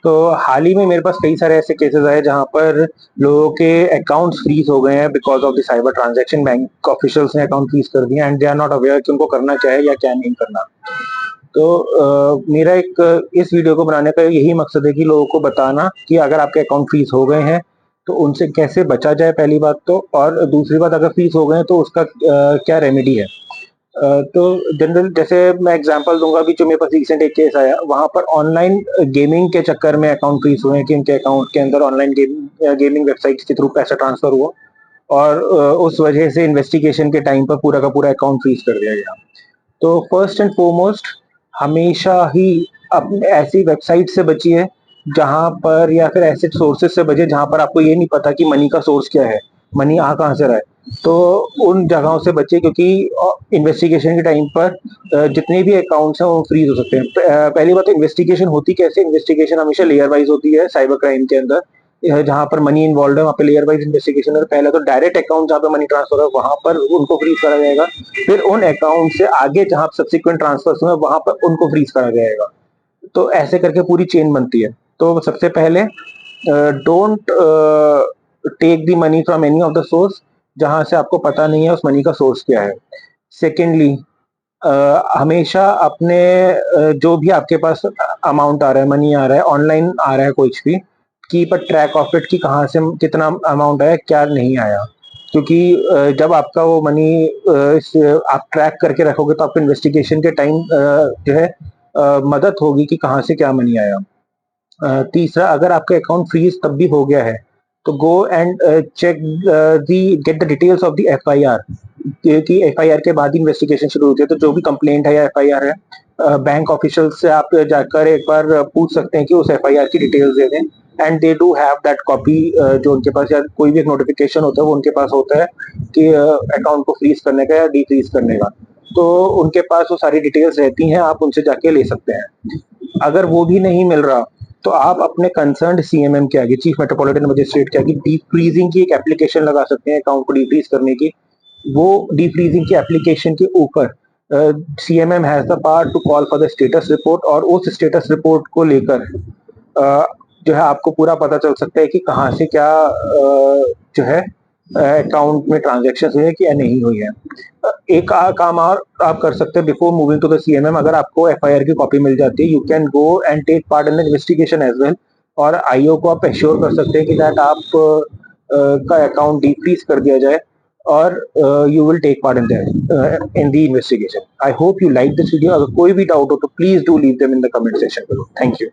तो हाल ही में मेरे पास कई सारे ऐसे केसेस आए जहाँ पर लोगों के अकाउंट्स फ्रीज हो गए हैं because of the cyber transaction. Bank officials ने अकाउंट फ्रीज कर दिया and they are not aware कि उनको करना क्या है या क्या नहीं करना। तो मेरा एक इस वीडियो को बनाने का यही मकसद है कि लोगों को बताना कि अगर आपके अकाउंट फ्रीज हो गए हैं तो उनसे कैसे बचा जाए पहली बात तो, और दूसरी बात अगर फ्रीज हो गए हैं तो उसका क्या रेमेडी है। तो जनरल जैसे मैं एग्जांपल दूंगा कि जो मेरे पास रिसेंट एक केस आया वहां पर ऑनलाइन गेमिंग के चक्कर में अकाउंट फ्रीज हुए हैं कि उनके अकाउंट के अंदर ऑनलाइन गेमिंग वेबसाइट के थ्रू पैसा ट्रांसफर हुआ और उस वजह से इन्वेस्टिगेशन के टाइम पर पूरा का पूरा अकाउंट फ्रीज कर दिया गया। तो फर्स्ट एंड फोरमोस्ट हमेशा ही अपने ऐसी वेबसाइट से बचिए जहां पर, या फिर ऐसे सोर्सेज से बचिए जहां पर आपको ये नहीं पता कि मनी का सोर्स क्या है, मनी आ कहाँ से रहा है। तो उन जगहों से बचिए क्योंकि इन्वेस्टिगेशन के टाइम पर जितने भी अकाउंट्स हैं वो फ्रीज हो सकते हैं। पहली बात तो इन्वेस्टिगेशन होती कैसे, इन्वेस्टिगेशन हमेशा लेयर वाइज होती है साइबर क्राइम के अंदर। जहां पर मनी इन्वॉल्व है वहां पे लेयर वाइज इन्वेस्टिगेशन है। पहले तो डायरेक्ट अकाउंट जहां पे मनी ट्रांसफर है वहां पर उनको फ्रीज करा जाएगा, फिर उन अकाउंट से आगे जहां सब्सिक्वेंट ट्रांसफर हुए वहां पर उनको फ्रीज करा जाएगा। तो ऐसे करके पूरी चेन बनती है। तो सबसे पहले don't take the money from any of the source जहां से आपको पता नहीं है उस मनी का सोर्स क्या है। सेकेंडली, हमेशा अपने जो भी आपके पास अमाउंट आ रहा है, मनी आ रहा है, ऑनलाइन आ रहा है कुछ भी, keep a track of it कि कहाँ से कितना अमाउंट आया क्या नहीं आया। क्योंकि जब आपका वो मनी आप ट्रैक करके रखोगे तो आपको इन्वेस्टिगेशन के टाइम जो है मदद होगी कि कहाँ से क्या मनी आया। तीसरा, अगर आपका अकाउंट फ्रीज तब भी हो गया है तो go and check the get the details of the FIR, कि एफआईआर के बाद ही इन्वेस्टिगेशन शुरू होती है। तो जो भी कंप्लेंट है या एफआईआर है, बैंक ऑफिशियल से आप जाकर एक बार पूछ सकते हैं कि उस एफआईआर की डिटेल्स दे दें। And they do have that copy, जो उनके पास या कोई भी एक नोटिफिकेशन होता है वो उनके पास होता है कि अकाउंट को फ्रीज करने का या डीफ्रीज करने का। तो उनके पास वो सारी डिटेल्स रहती हैं, आप उनसे जाके ले सकते हैं। अगर वो भी नहीं मिल रहा तो आप अपने कंसर्न सीएमएम के आगे, चीफ मेट्रोपॉलिटन मजिस्ट्रेट के आगे, डीप फ्रीजिंग की एक एप्लीकेशन लगा सकते हैं अकाउंट को डीफ्रीज करने की। वो डीफ्रीजिंग की एप्लीकेशन के ऊपर CMM has the power to call for the status report, और उस स्टेटस रिपोर्ट को लेकर जो है आपको पूरा पता चल सकता है कि कहाँ से क्या जो है अकाउंट में ट्रांजेक्शन हुई है कि या नहीं हुई है। एक काम और आप कर सकते हैं before moving to the CMM, अगर आपको एफआईआर की कॉपी मिल जाती है you can go and take part in the investigation as well. और आईओ को आप एश्योर कर सकते हैं कि दैट आप का अकाउंट डीफ्रीज कर दिया जाए, और you will take part in in the investigation. I hope you like this video. अगर कोई भी डाउट हो तो please do leave them in the comment section below. Thank you.